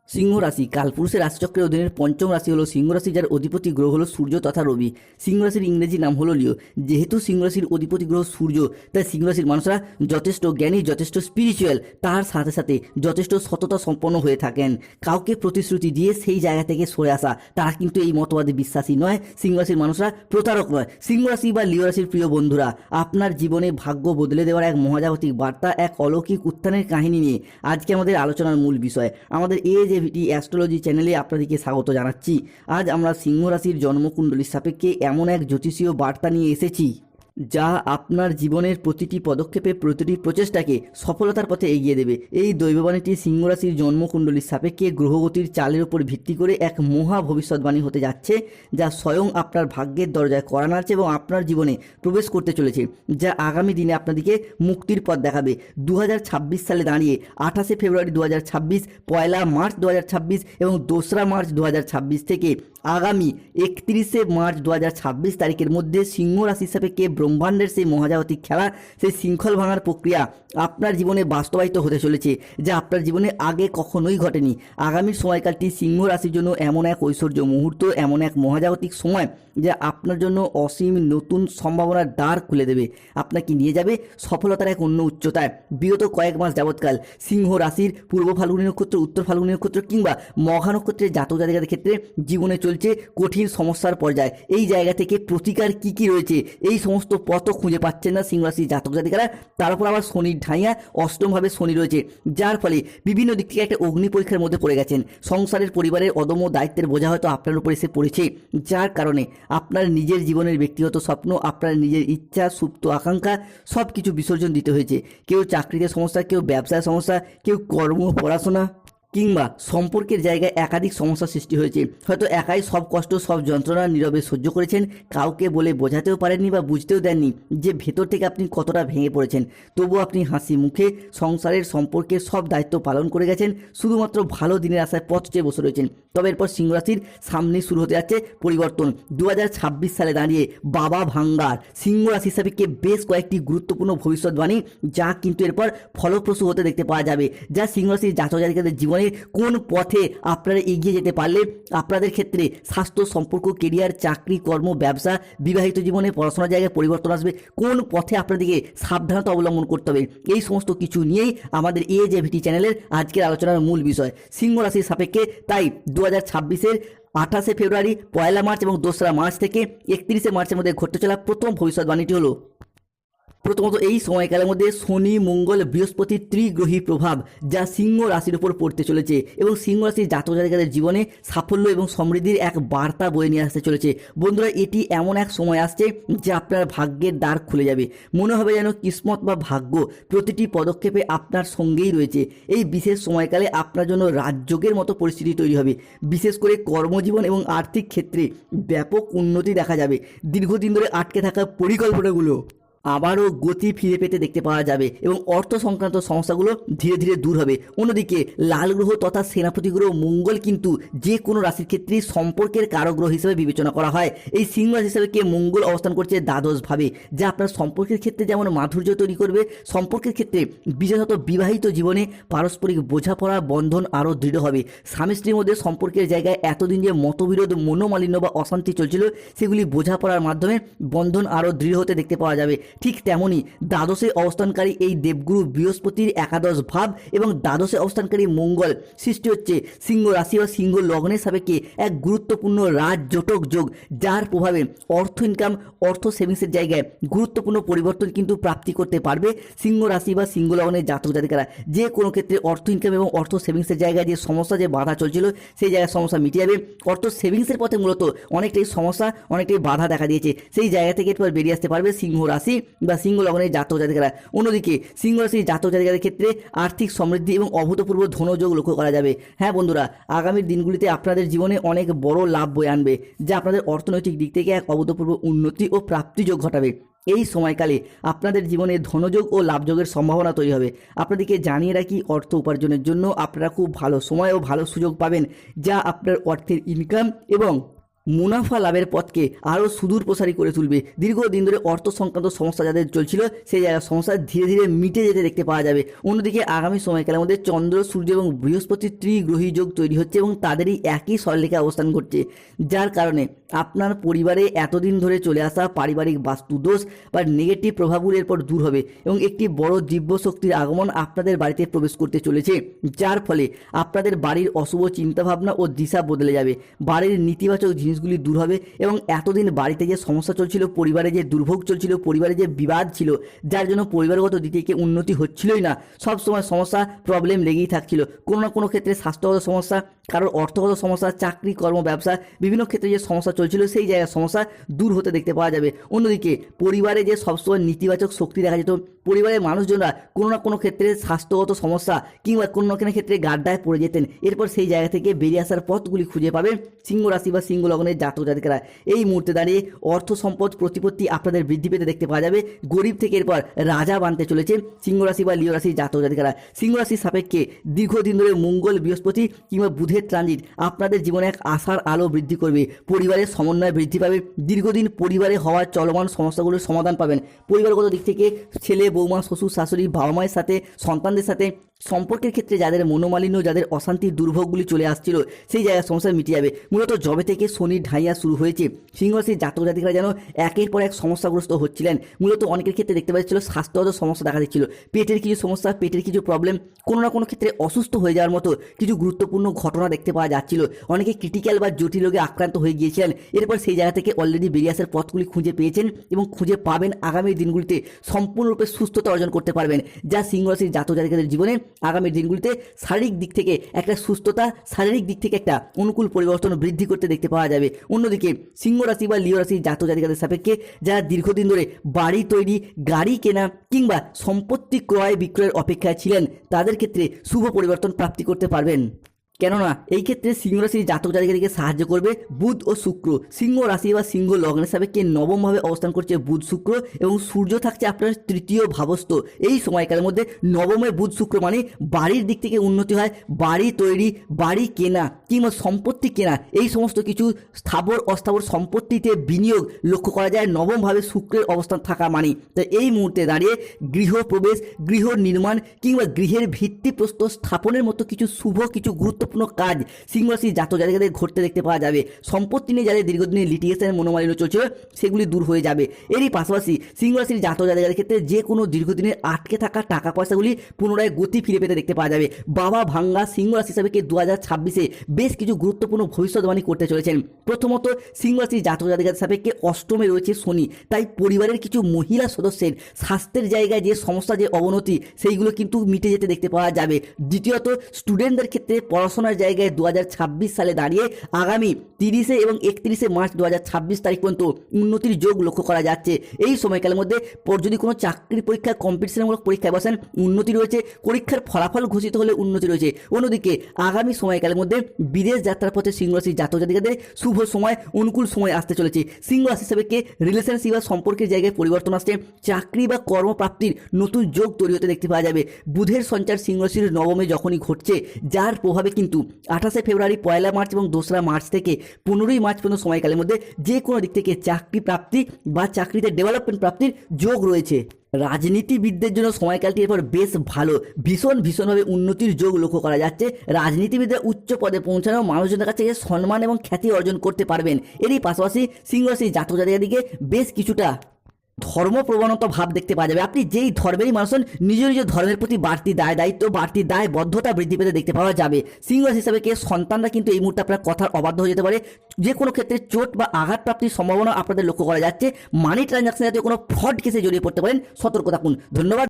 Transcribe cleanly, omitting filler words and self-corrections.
সিংহ রাশি কালপুরুষের রাশিচক্রের অধীনের পঞ্চম রাশি হলো সিংহ রাশি, যার অধিপতি গ্রহ হলো সূর্য তথা রবি। সিংহ রাশির ইংরেজি নাম হলো লিও। যেহেতু সিংহ রাশির অধিপতি গ্রহ সূর্য, তাই সিংহ রাশির মানুষরা যথেষ্ট জ্ঞানী, যথেষ্ট স্পিরিচুয়াল, তার সাথে সাথে যথেষ্ট সততা সম্পন্ন হয়ে থাকেন। কাউকে প্রতিশ্রুতি দিয়ে সেই জায়গা থেকে সরে আসা, তারা কিন্তু এই মতবাদে বিশ্বাসী নয়। সিংহ রাশির মানুষরা প্রতারক নয়। সিংহ রাশি বা লিও রাশির প্রিয় বন্ধুরা, আপনার জীবনে ভাগ্য বদলে দেওয়ার এক মহাজাগতিক বার্তা, এক অলৌকিক উত্থানের কাহিনী নিয়ে আজকে আমাদের আলোচনার মূল বিষয়। আমাদের AJVT অ্যাস্ট্রোলজি চ্যানেলে আপনাদেরকে স্বাগত জানাচ্ছি। আজ আমরা সিংহ রাশির জন্মকুণ্ডলীর সাপেক্ষে এমন এক জ্যোতিষীয় বার্তা নিয়ে এসেছি যা আপনার জীবনের প্রতিটি পদক্ষেপে, প্রতিটি প্রচেষ্টাকে সফলতার পথে এগিয়ে দেবে। এই দৈববাণীটি সিংহ রাশির জন্মকুণ্ডলীর সাপেক্ষে গ্রহগতির চালের উপর ভিত্তি করে এক মহা ভবিষ্যৎবাণী হতে যাচ্ছে, যা স্বয়ং আপনার ভাগ্যের দরজায় কড়া নাড়ছে এবং আপনার জীবনে প্রবেশ করতে চলেছে, যা আগামী দিনে আপনাদেরকে মুক্তির পথ দেখাবে। 2026 সালে দাঁড়িয়ে 28শে ফেব্রুয়ারি 2026, 1 মার্চ 2026 এবং 2রা মার্চ 2026 থেকে আগামী 31শে মার্চ 2026 তারিখের মধ্যে সিংহ রাশির সাপেক্ষে ব্রহ্মাণ্ডের সেই মহাজাগতিক খেলা, সেই শৃঙ্খল ভাঙার প্রক্রিয়া আপনার জীবনে বাস্তবায়িত হতে চলেছে, যা আপনার জীবনে আগে কখনোই ঘটেনি। আগামীর সময়কালটি সিংহ রাশির জন্য এমন এক ঐশ্বর্য মুহূর্ত, এমন এক মহাজাগতিক সময় যা আপনার জন্য অসীম নতুন সম্ভাবনার দ্বার খুলে দেবে, আপনাকে নিয়ে যাবে সফলতার এক অন্য উচ্চতায়। বিগত কয়েক মাস যাবৎকাল সিংহ রাশির পূর্ব ফাল্গুনী নক্ষত্র, উত্তর ফাল্গুনী নক্ষত্র কিংবা মঘা নক্ষত্রের জাতক জাতিকাদের ক্ষেত্রে জীবনে চলছে কঠিন সমস্যার পর্যায়ে। এই জায়গা থেকে প্রতিকার কি কি রয়েছে, এই সমস্ত পথও খুঁজে পাচ্ছেন না সিংহ রাশির জাতক জাতিকারা। তার উপর আবার শনির ঢাইয়া, অষ্টমভাবে শনি রয়েছে, যার ফলে বিভিন্ন দিক থেকে একটা অগ্নি পরীক্ষার মধ্যে পড়ে গেছেন। সংসারের, পরিবারের অদম্য দায়িত্বের বোঝা হয়তো আপনার উপর এসে পড়েছে, যার কারণে আপনার নিজের জীবনের ব্যক্তিগত স্বপ্ন, আপনার নিজের ইচ্ছা, সুপ্ত আকাঙ্ক্ষা সব কিছু বিসর্জন দিতে হয়েছে। কেউ চাকরিতে সমস্যা, কেউ ব্যবসায় সমস্যা, কেউ কর্ম, পড়াশোনা কিংবা সম্পর্কের জায়গায় একাধিক সমস্যার সৃষ্টি হয়েছে। হয়তো একাই সব কষ্ট, সব যন্ত্রণা নীরবে সহ্য করেছেন, কাউকে বলে বোঝাতেও পারেননি বা বুঝতেও দেননি যে ভেতর থেকে আপনি কতটা ভেঙে পড়েছেন। তবুও আপনি হাসি মুখে সংসারের, সম্পর্কের সব দায়িত্ব পালন করে গেছেন, শুধুমাত্র ভালো দিনের আশায় পথ চেয়ে বসে রয়েছেন। তবে এরপর সিংহ রাশির সামনে শুরু হতে যাচ্ছে পরিবর্তন। 2026 সালে দাঁড়িয়ে বাবা ভাঙ্গার সিংহ রাশির সাপেক্ষে বেশ কয়েকটি গুরুত্বপূর্ণ ভবিষ্যৎবাণী, যা কিন্তু এরপর ফলপ্রসূ হতে দেখতে পাওয়া যাবে, যা সিংহ রাশির জাতক জাতিকাদের জীবনে কোন পথে আপনারা এগিয়ে যেতে পারলে আপনাদের ক্ষেত্রে স্বাস্থ্য, সম্পর্ক, কেরিয়ার, চাকরি, কর্ম, ব্যবসা, বিবাহিত জীবনে, পড়াশোনার জায়গায় পরিবর্তন আসবে, কোন পথে আপনাদেরকে সাবধানতা অবলম্বন করতে হবে, এই সমস্ত কিছু নিয়েই আমাদের AJVT চ্যানেলের আজকের আলোচনার মূল বিষয় সিংহ রাশির সাপেক্ষে। তাই 2026-এর 28শে ফেব্রুয়ারি, 1 মার্চ এবং 2রা মার্চ থেকে 31শে মার্চের মধ্যে ঘটতে চলা প্রথম ভবিষ্যৎবাণীটি হলো, প্রথমত এই সময়কালের মধ্যে শনি, মঙ্গল, বৃহস্পতির ত্রিগ্রহী প্রভাব যা সিংহ রাশির উপর পড়তে চলেছে এবং সিংহ রাশির জাতক জাতিকাদের জীবনে সাফল্য এবং সমৃদ্ধির এক বার্তা বয়ে নিয়ে আসতে চলেছে। বন্ধুরা, এটি এমন এক সময় আসছে যে আপনার ভাগ্যের দ্বার খুলে যাবে। মনে হবে যেন কিসমত বা ভাগ্য প্রতিটি পদক্ষেপে আপনার সঙ্গেই রয়েছে। এই বিশেষ সময়কালে আপনার জন্য রাজযোগের মতো পরিস্থিতি তৈরি হবে। বিশেষ করে কর্মজীবন এবং আর্থিক ক্ষেত্রে ব্যাপক উন্নতি দেখা যাবে। দীর্ঘদিন ধরে আটকে থাকা পরিকল্পনাগুলো আবারও গতি ফিরে পেতে দেখতে পাওয়া যাবে এবং অর্থ সংক্রান্ত সমস্যাগুলো ধীরে ধীরে দূর হবে। অন্যদিকে লাল গ্রহ তথা সেনাপতি গ্রহ মঙ্গল কিন্তু যে কোনো রাশির ক্ষেত্রেই সম্পর্কের কারগ্রহ হিসেবে বিবেচনা করা হয়। এই সিংহ রাশি হিসেবে কে মঙ্গল অবস্থান করছে দ্বাদশভাবে, যা আপনার সম্পর্কের ক্ষেত্রে যেমন মাধুর্য তৈরি করবে, সম্পর্কের ক্ষেত্রে বিশেষত বিবাহিত জীবনে পারস্পরিক বোঝাপড়া, বন্ধন আরও দৃঢ় হবে। স্বামী স্ত্রীর মধ্যে সম্পর্কের জায়গায় এতদিন যে মতবিরোধ, মনোমালিন্য বা অশান্তি চলছিল, সেগুলি বোঝাপড়ার মাধ্যমে বন্ধন আরও দৃঢ় হতে দেখতে পাওয়া যাবে। ঠিক তেমনই দ্বাদশে অবস্থানকারী এই দেবগুরু বৃহস্পতির একাদশ ভাব এবং দ্বাদশে অবস্থানকারী মঙ্গল সৃষ্টি হচ্ছে সিংহ রাশি বা সিংহ লগ্নের সাপেক্ষে এক গুরুত্বপূর্ণ রাজজোটক যোগ, যার প্রভাবে অর্থ ইনকাম, অর্থ সেভিংসের জায়গায় গুরুত্বপূর্ণ পরিবর্তন কিন্তু প্রাপ্তি করতে পারবে সিংহ রাশি বা সিংহ লগ্নের জাতক জাতিকারা। যে কোনো ক্ষেত্রে অর্থ ইনকাম এবং অর্থ সেভিংসের জায়গায় যে সমস্যা, যে বাধা চলছিল, সেই জায়গায় সমস্যা মিটে যাবে। অর্থ সেভিংসের পথে মূলত অনেকটাই সমস্যা, অনেকটাই বাধা দেখা দিয়েছে, সেই জায়গা থেকে এরপর বেরিয়ে আসতে পারবে সিংহ রাশি বা সিংহ লগ্নের জাতক জাতিকারা। অন্যদিকে সিংহ রাশির জাতক জাতিকাদের ক্ষেত্রে আর্থিক সমৃদ্ধি এবং অভূতপূর্ব ধনযোগ লক্ষ্য করা যাবে। হ্যাঁ বন্ধুরা, আগামী দিনগুলিতে আপনাদের জীবনে অনেক বড় লাভ বয়ে আনবে, যা আপনাদের অর্থনৈতিক দিক থেকে এক অভূতপূর্ব উন্নতি ও প্রাপ্তিযোগ ঘটাবে। এই সময়কালে আপনাদের জীবনে ধনযোগ ও লাভযোগের সম্ভাবনা তৈরি হবে। আপনাদেরকে জানিয়ে রাখি, অর্থ উপার্জনের জন্য আপনারা খুব ভালো সময় ও ভালো সুযোগ পাবেন, যা আপনার অর্থের ইনকাম এবং মুনাফা লাভের পথকে আরও সুদূর প্রসারী করে তুলবে। দীর্ঘদিন ধরে অর্থ সংক্রান্ত সমস্যা যাদের চলছিল সেই জায়গার সমস্যা ধীরে ধীরে মিটে যেতে দেখতে পাওয়া যাবে। অন্যদিকে আগামী সময়কালের মধ্যে চন্দ্র, সূর্য এবং বৃহস্পতির ত্রিগ্রহী যোগ তৈরি হচ্ছে এবং তাদেরই একই সরলরেখায় অবস্থান করছে, যার কারণে আপনার পরিবারে এতদিন ধরে চলে আসা পারিবারিক বাস্তুদোষ বা নেগেটিভ প্রভাবগুলো এরপর দূর হবে এবং একটি বড় দিব্য শক্তির আগমন আপনাদের বাড়িতে প্রবেশ করতে চলেছে, যার ফলে আপনাদের বাড়ির অশুভ চিন্তাভাবনা ও দিশা বদলে যাবে। বাড়ির নেতিবাচক জিনিসগুলি দূর হবে এবং এতদিন বাড়িতে যে সমস্যা চলছিল, পরিবারে যে দুর্ভোগ চলছিল, পরিবারে যে বিবাদ ছিল, যার জন্য পরিবারগত দিক থেকে উন্নতি হচ্ছিলই না, সব সময় সমস্যা প্রবলেম লেগেই থাকছিল। কোনো না কোনো ক্ষেত্রে স্বাস্থ্যগত সমস্যা, কারোর অর্থগত সমস্যা, চাকরি, কর্ম, ব্যবসা, বিভিন্ন ক্ষেত্রে যে সমস্যা চলছিল সেই জায়গার সমস্যা দূর হতে দেখতে পাওয়া যাবে। অন্যদিকে পরিবারে যে সবসময় নেতিবাচক শক্তি দেখা যেত, পরিবারের মানুষজনরা কোনো না কোনো ক্ষেত্রে স্বাস্থ্যগত সমস্যা কিংবা কোনো না কোনো ক্ষেত্রে গাড্ডায় পড়ে যেতেন, এরপর সেই জায়গা থেকে বেরিয়ে আসার পথগুলি খুঁজে পাবে সিংহ রাশি বা সিংহ লগ্নের জাতক জাতিকারা। এই মুহূর্তে দাঁড়িয়ে অর্থ সম্পদ প্রতিপত্তি আপনাদের বৃদ্ধি পেতে দেখতে পাওয়া যাবে। গরিব থেকে এরপর রাজা বানতে চলেছে সিংহ রাশি বা লিও রাশির জাতক জাতিকারা। সিংহ রাশির সাপেক্ষে দীর্ঘদিন ধরে মঙ্গল, বৃহস্পতি কিংবা বুধের ট্রানজিট আপনাদের জীবনে এক আশার আলো বৃদ্ধি করবে। পরিবারের সমন্বয় বৃদ্ধি পাবে। দীর্ঘদিন পরিবারে হওয়া চলমান সমস্যাগুলোর সমাধান পাবেন। পরিবারগত দিক থেকে ছেলে, বৌমা, শ্বশুর, শাশুড়ি, বাবা মায়ের সাথে, সন্তানদের সাথে সম্পর্কের ক্ষেত্রে যাদের মনোমালিন্য, যাদের অশান্তির দুর্ভোগগুলি চলে আসছিল সেই জায়গায় সমস্যা মিটে যাবে। মূলত জবে থেকে শনির ঢাইয়া শুরু হয়েছে, সিংহ রাশির জাতক জাতিকারা যেন একের পর এক সমস্যাগ্রস্ত হচ্ছিলেন। মূলত অনেকের ক্ষেত্রে দেখতে পাচ্ছিল স্বাস্থ্যগত সমস্যা দেখা দিচ্ছিল, পেটের কিছু সমস্যা, পেটের কিছু প্রবলেম, কোনো না কোনো ক্ষেত্রে অসুস্থ হয়ে যাওয়ার মতো কিছু গুরুত্বপূর্ণ ঘটনা দেখতে পাওয়া যাচ্ছিল। অনেকে ক্রিটিক্যাল বা জটিল রোগে আক্রান্ত হয়ে গিয়েছিলেন, এরপর সেই জায়গা থেকে অলরেডি বেরিয়ে আসার পথগুলি খুঁজে পেয়েছেন এবং খুঁজে পাবেন। আগামী দিনগুলিতে সম্পূর্ণরূপে সুস্থতা অর্জন করতে পারবেন, যা সিংহ রাশির জাতক জাতিকাদের জীবনে আগামী দিনগুলিতে শারীরিক দিক থেকে একটা সুস্থতা, শারীরিক দিক থেকে একটা অনুকূল পরিবর্তন বৃদ্ধি করতে দেখতে পাওয়া যাবে। অন্যদিকে সিংহ রাশি বা লিও রাশির জাতক জাতিকাদের সাপেক্ষে যারা দীর্ঘদিন ধরে বাড়ি তৈরি, গাড়ি কেনা কিংবা সম্পত্তি ক্রয় বিক্রয়ের অপেক্ষায় ছিলেন, তাদের ক্ষেত্রে শুভ পরিবর্তন প্রাপ্তি করতে পারবেন। কেননা এই ক্ষেত্রে সিংহ রাশির জাতক জাতিকাদেরকে সাহায্য করবে বুধ ও শুক্র। সিংহ রাশি বা সিংহ লগ্নের সাপেক্ষে নবমভাবে অবস্থান করছে বুধ, শুক্র এবং সূর্য থাকছে আপনার তৃতীয় ভাবস্থ। এই সময়কালের মধ্যে নবমে বুধ, শুক্র মানে বাড়ির দিক থেকে উন্নতি হয়, বাড়ি তৈরি, বাড়ি কেনা কিংবা সম্পত্তি কেনা, এই সমস্ত কিছু স্থাবর অস্থাবর সম্পত্তিতে বিনিয়োগ লক্ষ্য করা যায় নবমভাবে শুক্রের অবস্থান থাকা মানে। তো এই মুহূর্তে দাঁড়িয়ে গৃহপ্রবেশ, গৃহ নির্মাণ কিংবা গৃহের ভিত্তিপ্রস্তর স্থাপনের মতো কিছু শুভ, কিছু গুরুত্বপূর্ণ কাজ সিংহ রাশির জাতক জাতিকাদের ঘটতে দেখতে পাওয়া যাবে। সম্পত্তি নিয়ে যাদের দীর্ঘদিনের লিটিগেশনের মনোমালিন্য চলছিল সেগুলি দূর হয়ে যাবে। এরই পাশাপাশি সিংহ রাশির জাতক জাতিকাদের ক্ষেত্রে যে কোনো দীর্ঘদিনের আটকে থাকা টাকা পয়সাগুলি পুনরায় গতি ফিরে পেতে দেখতে পাওয়া যাবে। বাবা ভাঙ্গা সিংহ রাশি হিসাবে 2026-এ বেশ কিছু গুরুত্বপূর্ণ ভবিষ্যৎবাণী করতে চলেছেন। প্রথমত, সিংহ রাশির জাতক জাতিকাদের সাপেক্ষে অষ্টমে রয়েছে শনি, তাই পরিবারের কিছু মহিলা সদস্যের স্বাস্থ্যের জায়গায় যে সমস্যা, যে অবনতি, সেইগুলো কিন্তু মিটে যেতে দেখতে পাওয়া যাবে। দ্বিতীয়ত, স্টুডেন্টদের ক্ষেত্রে পড়াশোনার জায়গায় 2026 সালে দাঁড়িয়ে আগামী 30 এবং 31 মার্চ 2026 তারিখ পর্যন্ত উন্নতির যোগ লক্ষ্য করা যাচ্ছে। এই সময়কালের মধ্যে যদি কোনো চাকরি পরীক্ষা, কম্পিটিশনমূলক পরীক্ষায় বসেন, উন্নতি রয়েছে। পরীক্ষার ফলাফল ঘোষিত হলে উন্নতি রয়েছে। অন্যদিকে আগামী সময়কালের মধ্যে বিদেশ যাত্রার পথে সিংহ রাশির জাতক জাতিকাদের শুভ সময়, অনুকূল সময় আসতে চলেছে। সিংহ রাশি সাপেক্ষে রিলেশনশিপ বা সম্পর্কের জায়গায় পরিবর্তন আসছে। চাকরি বা কর্মপ্রাপ্তির নতুন যোগ তৈরি হতে দেখতে পাওয়া যাবে। বুধের সঞ্চার সিংহ রাশির নবমে যখনই ঘটছে, যার প্রভাবে কিন্তু 28 ফেব্রুয়ারি, 1 মার্চ এবং 2 মার্চ থেকে 15 মার্চ পর্যন্ত সময়কালের মধ্যে যে কোনো দিক থেকে চাকরি প্রাপ্তি বা চাকরিতে ডেভেলপমেন্ট প্রাপ্তির যোগ রয়েছে। রাজনীতিবিদদের জন্য সময়কালটি এরপর বেশ ভালো, ভীষণভাবে উন্নতির যোগ লক্ষ্য করা যাচ্ছে। রাজনীতিবিদরা উচ্চ পদে পৌঁছানো, মানুষজনের কাছে সম্মান এবং খ্যাতি অর্জন করতে পারবেন। এরই পাশাপাশি সিংহ রাশির জাতক জাতিকাদের দিকে বেশ কিছুটা ধর্মপ্রবণতা ভাব দেখতে পাওয়া যাবে। আপনি যেই ধর্মেরই মানুষ হন, নিজ নিজ ধর্মের প্রতি বাড়তি দায় দায়িত্ব, বাড়তি দায়বদ্ধতা বৃদ্ধি পেতে দেখতে পাওয়া যাবে। সিংহ রাশি হিসাবে সন্তানরা কিন্তু এই মুহূর্তে আপনার কথার অবাধ্য হয়ে যেতে পারে। যে কোনো ক্ষেত্রে চোট বা আঘাত প্রাপ্তির সম্ভাবনা আপনাদের লক্ষ্য করা যাচ্ছে। মানি ট্রানজাকশন জাতীয় কোনো ফ্রড কেসে জড়িয়ে পড়তে পারেন, সতর্ক থাকুন। ধন্যবাদ।